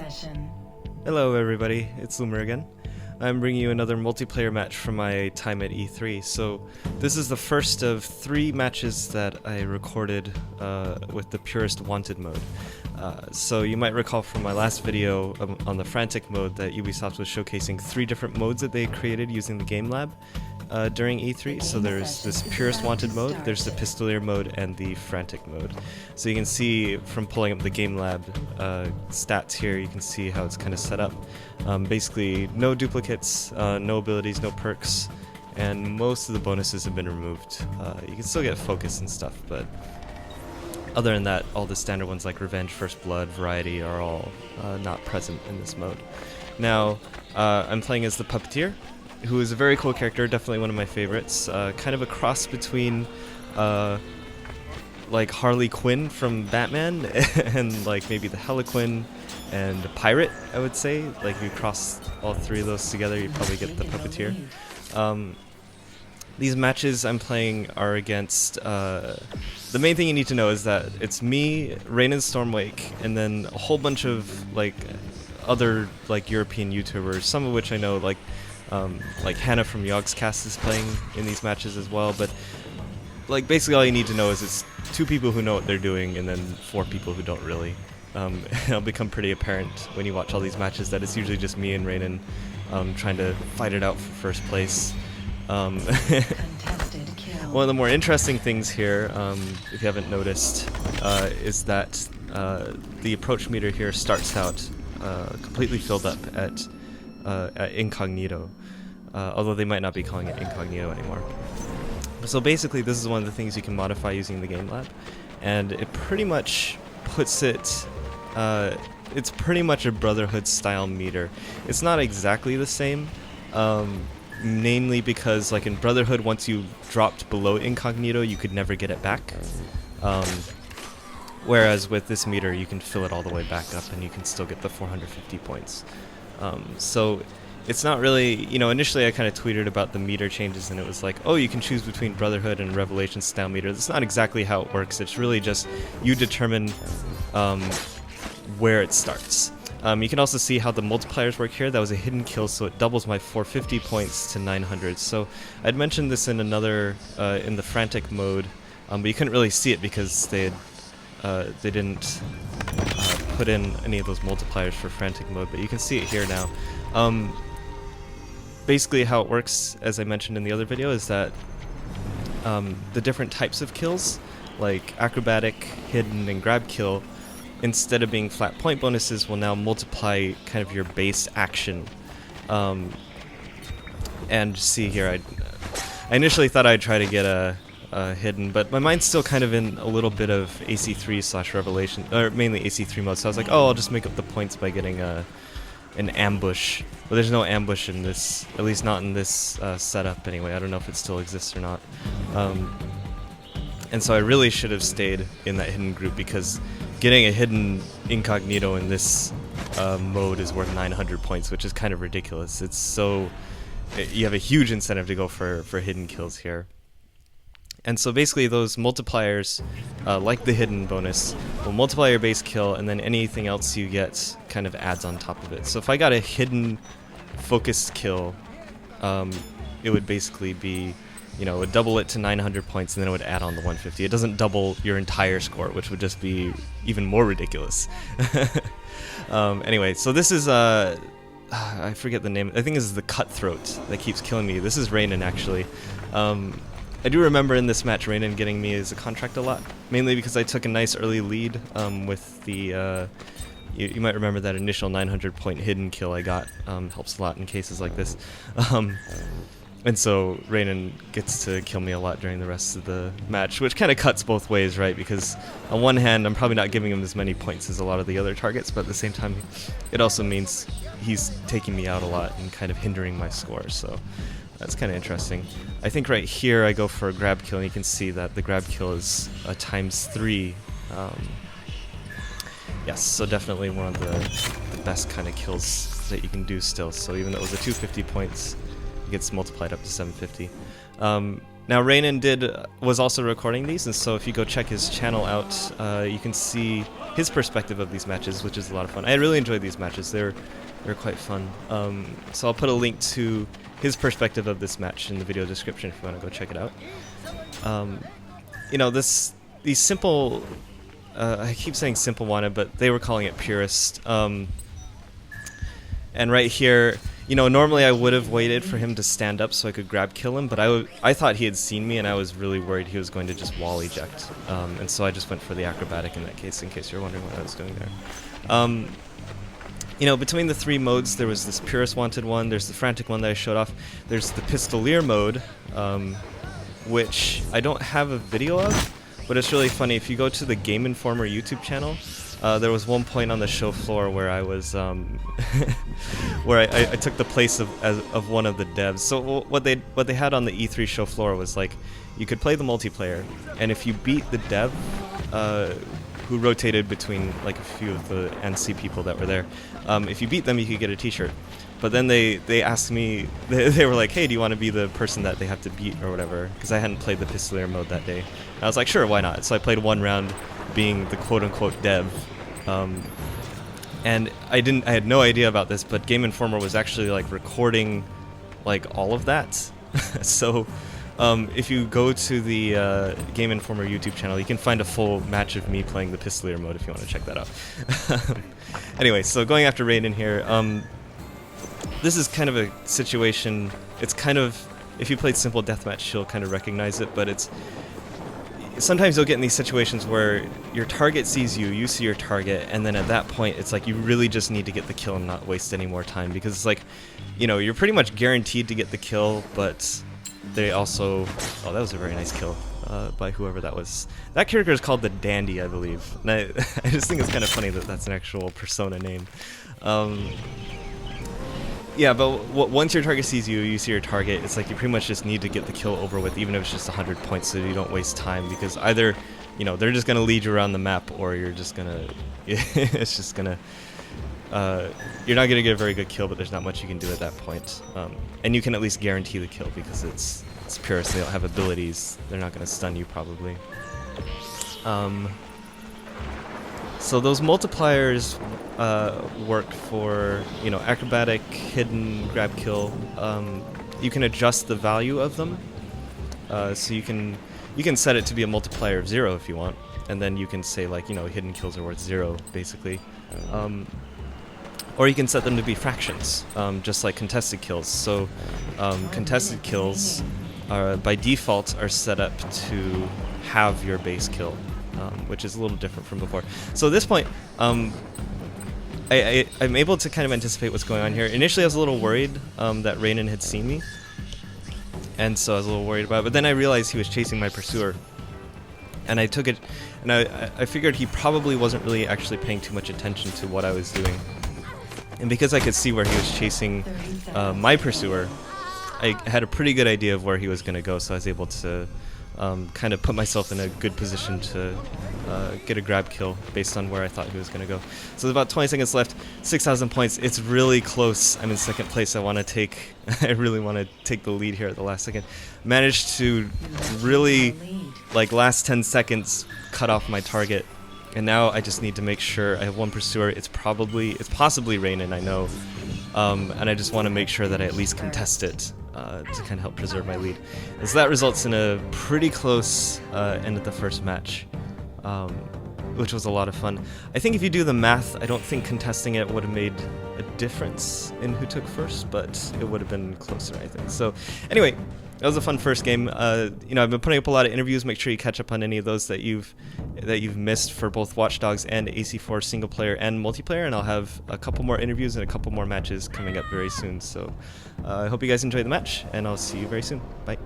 session. Hello everybody, it's Loomer again. I'm bringing you another multiplayer match from my time at E3. So this is the first of 3 matches that I recorded with the Purist Wanted mode. So you might recall from my last video on the Frantic mode that Ubisoft was showcasing 3 different modes that they created using the Game Lab during E3. So there's this Purist Wanted mode, there's the Pistolier mode, and the Frantic mode. So you can see from pulling up the Game Lab stats here, you can see how it's kind of set up. Basically, no duplicates, no abilities, no perks, and most of the bonuses have been removed. You can still get focus and stuff, but other than that, all the standard ones like Revenge, First Blood, Variety are all not present in this mode. Now, I'm playing as the Puppeteer, who is a very cool character, definitely one of my favorites. Kind of a cross between like Harley Quinn from Batman and like maybe the Heliquin and a pirate, I would say. Like if you cross all 3 of those together, you probably get the Puppeteer. These matches I'm playing are against, the main thing you need to know is that it's me, Rain and Stormwake, and then a whole bunch of like other like European YouTubers, some of which I know, like Hannah from Yogscast is playing in these matches as well, but like basically all you need to know is it's 2 people who know what they're doing and then 4 people who don't really. It'll become pretty apparent when you watch all these matches that it's usually just me and Raynon trying to fight it out for first place. One of the more interesting things here, if you haven't noticed, is that the approach meter here starts out completely filled up at Incognito, although they might not be calling it Incognito anymore. So basically this is one of the things you can modify using the Game Lab, and it pretty much puts it, it's pretty much a Brotherhood style meter. It's not exactly the same, namely because like in Brotherhood, once you dropped below Incognito you could never get it back, whereas with this meter you can fill it all the way back up and you can still get the 450 points. So it's not really, you know, initially I kind of tweeted about the meter changes and it was like, oh, you can choose between Brotherhood and Revelation style meter. That's not exactly how it works. It's really just you determine where it starts. You can also see how the multipliers work here. That was a hidden kill, so it doubles my 450 points to 900. So I'd mentioned this in another, in the Frantic mode, but you couldn't really see it because they didn't put in any of those multipliers for Frantic mode, but you can see it here now. Basically how it works, as I mentioned in the other video, is that the different types of kills, like acrobatic, hidden, and grab kill, instead of being flat point bonuses, will now multiply kind of your base action. And see here, I initially thought I'd try to get a hidden, but my mind's still kind of in a little bit of AC3/Revelation, or mainly AC3 mode, so I was like, oh, I'll just make up the points by getting an ambush. But there's no ambush in this, at least not in this setup anyway. I don't know if it still exists or not. And so I really should have stayed in that hidden group, because getting a hidden Incognito in this mode is worth 900 points, which is kind of ridiculous. It's so, you have a huge incentive to go for hidden kills here. And so basically those multipliers, like the hidden bonus, will multiply your base kill, and then anything else you get kind of adds on top of it. So if I got a hidden focused kill, it would basically be, you know, it would double it to 900 points, and then it would add on the 150. It doesn't double your entire score, which would just be even more ridiculous. Anyway, so this is, I forget the name. I think this is the Cutthroat that keeps killing me. This is Raynon, actually. I do remember in this match Raynon getting me as a contract a lot, mainly because I took a nice early lead with the, you might remember that initial 900 point hidden kill I got, helps a lot in cases like this. And so Raynon gets to kill me a lot during the rest of the match, which kind of cuts both ways, right? Because on one hand, I'm probably not giving him as many points as a lot of the other targets, but at the same time, it also means he's taking me out a lot and kind of hindering my score, so that's kind of interesting. I think right here I go for a grab kill, and you can see that the grab kill is a ×3. Yes, so definitely one of the best kind of kills that you can do still. So even though it was a 250 points, it gets multiplied up to 750. Now Raynon was also recording these, and so if you go check his channel out, you can see his perspective of these matches, which is a lot of fun. I really enjoyed these matches. They're quite fun. So I'll put a link to his perspective of this match in the video description if you want to go check it out. You know, these simple, I keep saying Simple Wanted, but they were calling it Purist. And right here, you know, normally I would have waited for him to stand up so I could grab kill him, but I thought he had seen me, and I was really worried he was going to just wall eject. And so I just went for the acrobatic in that case, in case you're wondering what I was doing there. You know, between the 3 modes, there was this Purist Wanted one, there's the Frantic one that I showed off, there's the Pistolier mode, which I don't have a video of, but it's really funny. If you go to the Game Informer YouTube channel, there was one point on the show floor where I was, where I took the place of one of the devs. So what they had on the E3 show floor was like, you could play the multiplayer, and if you beat the dev, who rotated between like a few of the NC people that were there, if you beat them, you could get a T-shirt. But then they asked me, they were like, hey, do you want to be the person that they have to beat or whatever? Because I hadn't played the Pistolier mode that day. And I was like, sure, why not? So I played 1 round being the quote-unquote dev. And I had no idea about this, but Game Informer was actually like recording like all of that. So if you go to the Game Informer YouTube channel, you can find a full match of me playing the Pistolier mode if you want to check that out. Anyway, so going after Raiden here, this is kind of a situation, it's kind of, if you played Simple Deathmatch, you'll kind of recognize it, but it's, sometimes you'll get in these situations where your target sees you, you see your target, and then at that point it's like you really just need to get the kill and not waste any more time, because it's like, you know, you're pretty much guaranteed to get the kill, but they also, oh, that was a very nice kill by whoever that was. That character is called the Dandy, I believe, and I just think it's kind of funny that that's an actual persona name. Yeah, but once your target sees you, you see your target, it's like you pretty much just need to get the kill over with, even if it's just 100 points, so you don't waste time, because either, you know, they're just going to lead you around the map, or you're just going to, it's just going to, you're not going to get a very good kill, but there's not much you can do at that point. And you can at least guarantee the kill, because it's Purist, they don't have abilities, they're not going to stun you probably. So those multipliers work for, you know, acrobatic, hidden, grab kill. You can adjust the value of them, so you can set it to be a multiplier of 0 if you want, and then you can say, like, you know, hidden kills are worth 0 basically, or you can set them to be fractions, just like contested kills. So contested kills by default are set up to have your base kill, which is a little different from before. So at this point, I'm able to kind of anticipate what's going on here. Initially I was a little worried that Raynon had seen me, and so I was a little worried about it, but then I realized he was chasing my pursuer, and I took it, and I figured he probably wasn't really actually paying too much attention to what I was doing. And because I could see where he was chasing my pursuer, I had a pretty good idea of where he was going to go, so I was able to kind of put myself in a good position to get a grab kill based on where I thought he was going to go. So there's about 20 seconds left, 6,000 points. It's really close. I'm in second place. I really want to take the lead here at the last second. Managed to really, like, last 10 seconds, cut off my target. And now I just need to make sure I have one pursuer. It's possibly Raynon, I know. And I just want to make sure that I at least contest it to kind of help preserve my lead. And so that results in a pretty close end of the first match, which was a lot of fun. I think if you do the math, I don't think contesting it would have made a difference in who took first, but it would have been closer, I think. So anyway, that was a fun first game. You know, I've been putting up a lot of interviews. Make sure you catch up on any of those that you've missed for both Watch Dogs and AC4 single player and multiplayer, and I'll have a couple more interviews and a couple more matches coming up very soon. So I hope you guys enjoy the match, and I'll see you very soon. Bye.